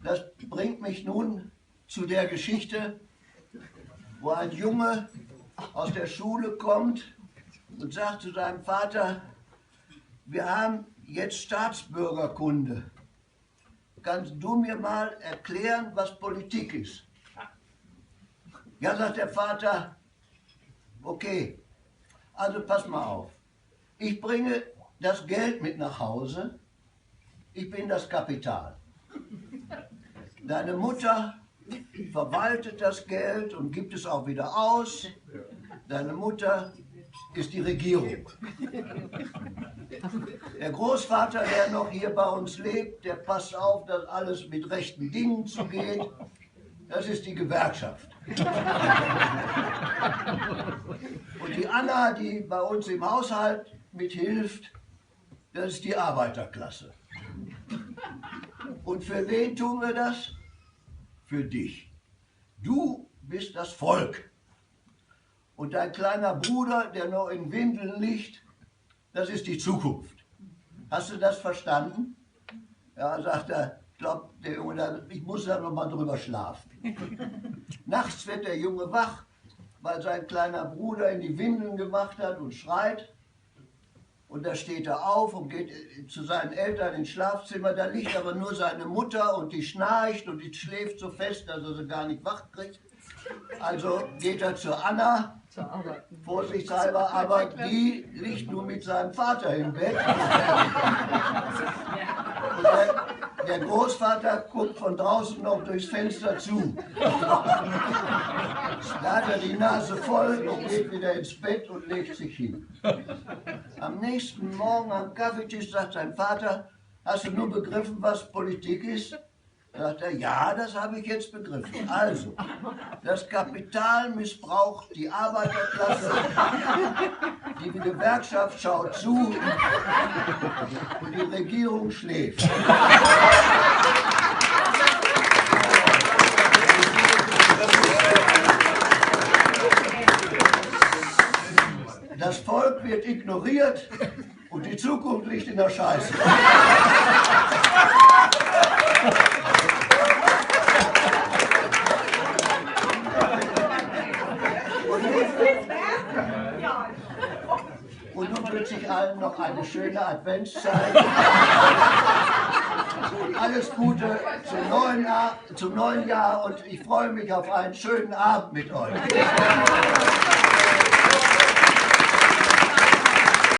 Das bringt mich nun zu der Geschichte, wo ein Junge aus der Schule kommt und sagt zu seinem Vater, wir haben jetzt Staatsbürgerkunde. Kannst du mir mal erklären, was Politik ist? Ja, sagt der Vater, okay, also pass mal auf. Ich bringe das Geld mit nach Hause, ich bin das Kapital. Deine Mutter verwaltet das Geld und gibt es auch wieder aus. Deine Mutter ist die Regierung. Der Großvater, der noch hier bei uns lebt, der passt auf, dass alles mit rechten Dingen zugeht. Das ist die Gewerkschaft. Und die Anna, die bei uns im Haushalt mithilft, das ist die Arbeiterklasse. Und für wen tun wir das? Für dich. Du bist das Volk. Und dein kleiner Bruder, der noch in Windeln liegt, das ist die Zukunft. Hast du das verstanden? Ja, sagt er, ich glaube, der Junge, ich muss da noch mal drüber schlafen. Nachts wird der Junge wach, weil sein kleiner Bruder in die Windeln gemacht hat und schreit. Und da steht er auf und geht zu seinen Eltern ins Schlafzimmer. Da liegt aber nur seine Mutter und die schnarcht und die schläft so fest, dass er sie gar nicht wach kriegt. Also geht er zu Anna, vorsichtshalber, aber die liegt nur mit seinem Vater im Bett. Und der Großvater guckt von draußen noch durchs Fenster zu. Da hat er die Nase voll und geht wieder ins Bett und legt sich hin. Am nächsten Morgen am Kaffeetisch sagt sein Vater, hast du nun begriffen, was Politik ist? Sagt er, ja, das habe ich jetzt begriffen. Also, das Kapital missbraucht die Arbeiterklasse, die Gewerkschaft schaut zu und die Regierung schläft. Das Volk wird ignoriert und die Zukunft liegt in der Scheiße. Und nun wünsche ich allen noch eine schöne Adventszeit. Alles Gute zum neuen Jahr und ich freue mich auf einen schönen Abend mit euch.